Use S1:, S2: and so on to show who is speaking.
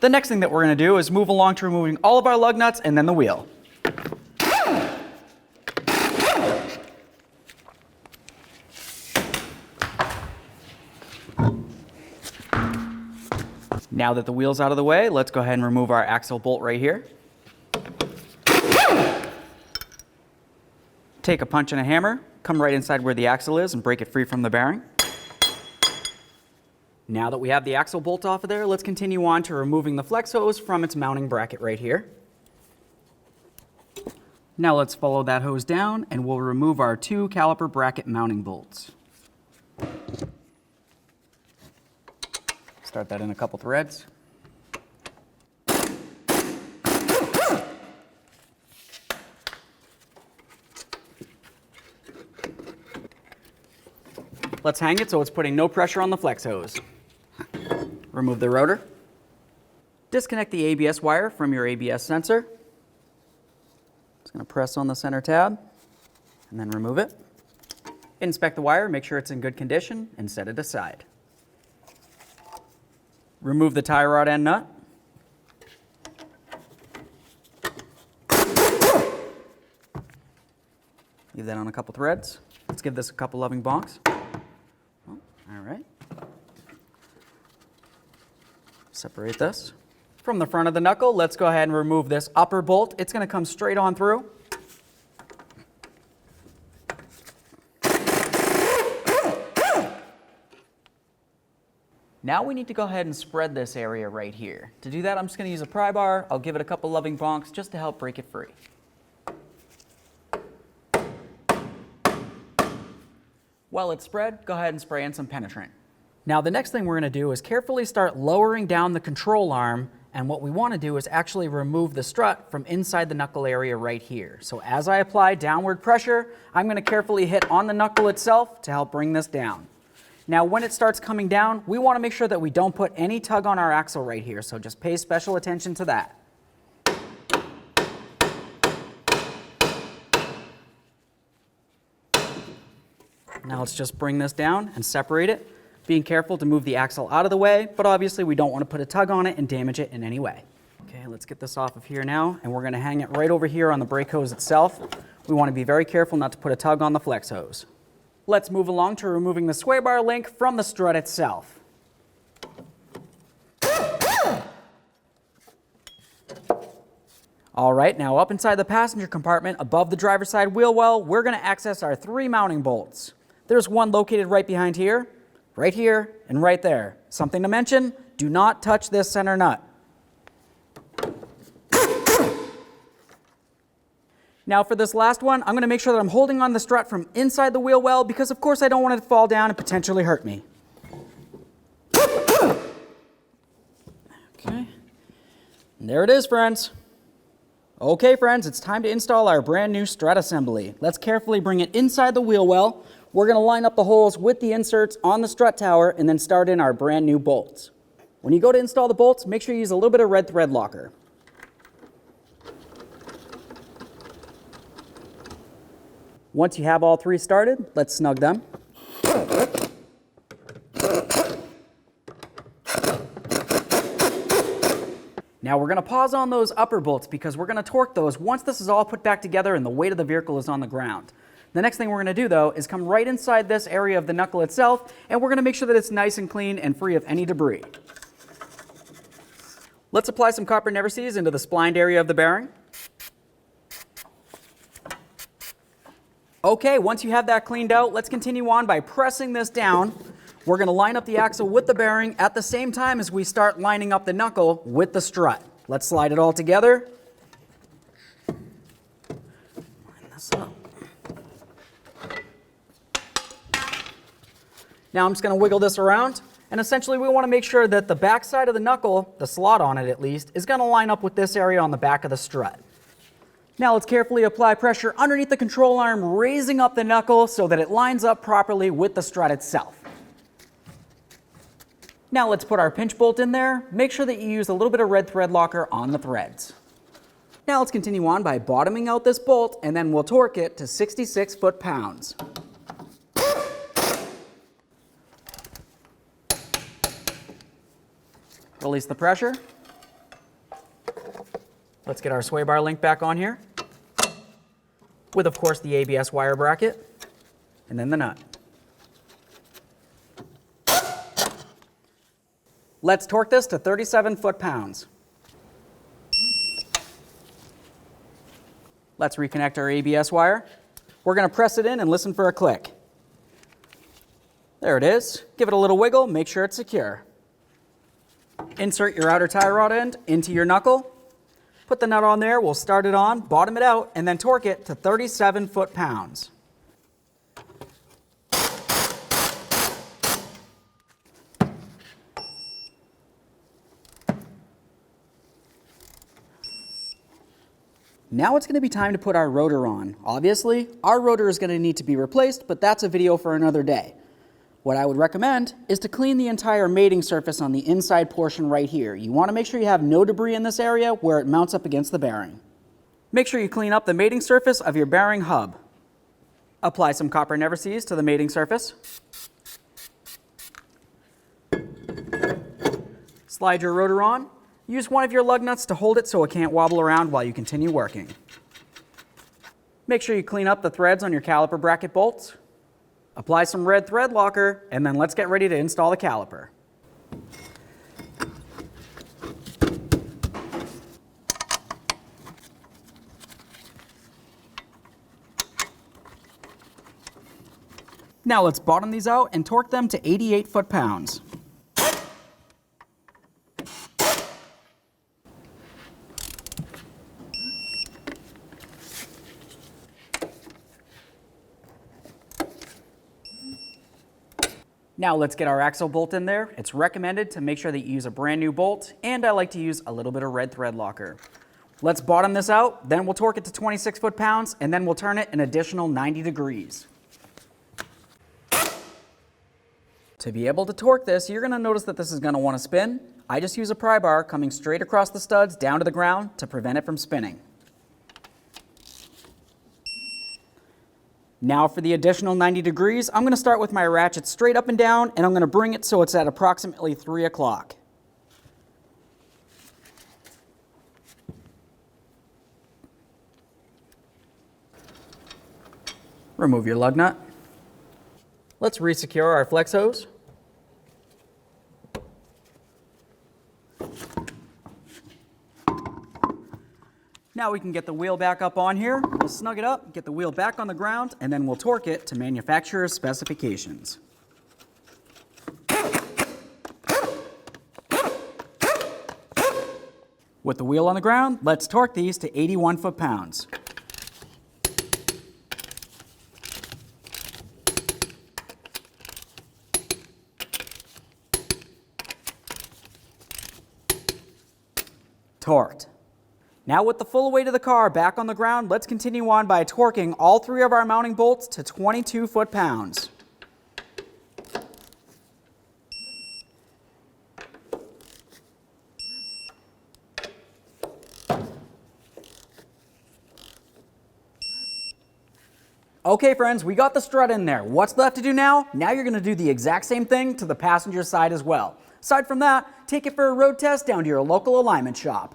S1: The next thing that we're going to do is move along to removing all of our lug nuts and then the wheel. Now that the wheel's out of the way, let's go ahead and remove our axle bolt right here. Take a punch and a hammer, come right inside where the axle is and break it free from the bearing. Now that we have the axle bolt off of there, let's continue on to removing the flex hose from its mounting bracket right here. Now let's follow that hose down and we'll remove our 2 caliper bracket mounting bolts. Start that in a couple threads. Let's hang it so it's putting no pressure on the flex hose. Remove the rotor. Disconnect the ABS wire from your ABS sensor. Just going to press on the center tab and then remove it. Inspect the wire, make sure it's in good condition, and set it aside. Remove the tie rod and nut. Leave that on a couple threads. Let's give this a couple loving bonks. All right. Separate this. From the front of the knuckle, let's go ahead and remove this upper bolt. It's going to come straight on through. Now we need to go ahead and spread this area right here. To do that, I'm just going to use a pry bar. I'll give it a couple loving bonks just to help break it free. While it's spread, go ahead and spray in some penetrant. Now the next thing we're going to do is carefully start lowering down the control arm, and what we want to do is actually remove the strut from inside the knuckle area right here. So as I apply downward pressure, I'm going to carefully hit on the knuckle itself to help bring this down. Now when it starts coming down, we want to make sure that we don't put any tug on our axle right here, so just pay special attention to that. Now let's just bring this down and separate it, being careful to move the axle out of the way, but obviously we don't want to put a tug on it and damage it in any way. Okay, let's get this off of here now, and we're going to hang it right over here on the brake hose itself. We want to be very careful not to put a tug on the flex hose. Let's move along to removing the sway bar link from the strut itself. All right, now up inside the passenger compartment above the driver's side wheel well, we're going to access our 3 mounting bolts. There's one located right behind here, and right there. Something to mention, do not touch this center nut. Now for this last one, I'm going to make sure that I'm holding on the strut from inside the wheel well because of course I don't want it to fall down and potentially hurt me. Okay, and there it is, friends. Okay friends, it's time to install our brand new strut assembly. Let's carefully bring it inside the wheel well. We're going to line up the holes with the inserts on the strut tower and then start in our brand new bolts. When you go to install the bolts, make sure you use a little bit of red thread locker. Once you have all 3 started, let's snug them. Now we're going to pause on those upper bolts because we're going to torque those once this is all put back together and the weight of the vehicle is on the ground. The next thing we're going to do though is come right inside this area of the knuckle itself, and we're going to make sure that it's nice and clean and free of any debris. Let's apply some copper never sees into the splined area of the bearing. Okay, once you have that cleaned out, let's continue on by pressing this down. We're going to line up the axle with the bearing at the same time as we start lining up the knuckle with the strut. Let's slide it all together. Line this up. Now I'm just going to wiggle this around, and essentially we want to make sure that the back side of the knuckle, the slot on it at least, is going to line up with this area on the back of the strut. Now let's carefully apply pressure underneath the control arm, raising up the knuckle so that it lines up properly with the strut itself. Now let's put our pinch bolt in there. Make sure that you use a little bit of red thread locker on the threads. Now let's continue on by bottoming out this bolt, and then we'll torque it to 66 foot-pounds. Release the pressure. Let's get our sway bar link back on here, with of course the ABS wire bracket, and then the nut. Let's torque this to 37 foot-pounds. Let's reconnect our ABS wire. We're going to press it in and listen for a click. There it is. Give it a little wiggle, make sure it's secure. Insert your outer tie rod end into your knuckle. Put the nut on there, we'll start it on, bottom it out, and then torque it to 37 foot-pounds. Now it's going to be time to put our rotor on. Obviously, our rotor is going to need to be replaced, but that's a video for another day. What I would recommend is to clean the entire mating surface on the inside portion right here. You want to make sure you have no debris in this area where it mounts up against the bearing. Make sure you clean up the mating surface of your bearing hub. Apply some copper never seize to the mating surface. Slide your rotor on. Use one of your lug nuts to hold it so it can't wobble around while you continue working. Make sure you clean up the threads on your caliper bracket bolts. Apply some red thread locker, and then let's get ready to install the caliper. Now let's bottom these out and torque them to 88 foot-pounds. Now let's get our axle bolt in there. It's recommended to make sure that you use a brand new bolt, and I like to use a little bit of red thread locker. Let's bottom this out, then we'll torque it to 26 foot-pounds, and then we'll turn it an additional 90 degrees. To be able to torque this, you're going to notice that this is going to want to spin. I just use a pry bar coming straight across the studs down to the ground to prevent it from spinning. Now for the additional 90 degrees, I'm going to start with my ratchet straight up and down, and I'm going to bring it so it's at approximately 3 o'clock. Remove your lug nut. Let's resecure our flex hose. Now we can get the wheel back up on here. We'll snug it up, get the wheel back on the ground, and then we'll torque it to manufacturer's specifications. With the wheel on the ground, let's torque these to 81 foot-pounds. Torqued. Now with the full weight of the car back on the ground, let's continue on by torquing all 3 of our mounting bolts to 22 foot-pounds. Okay friends, we got the strut in there. What's left to do now? Now you're going to do the exact same thing to the passenger side as well. Aside from that, take it for a road test down to your local alignment shop.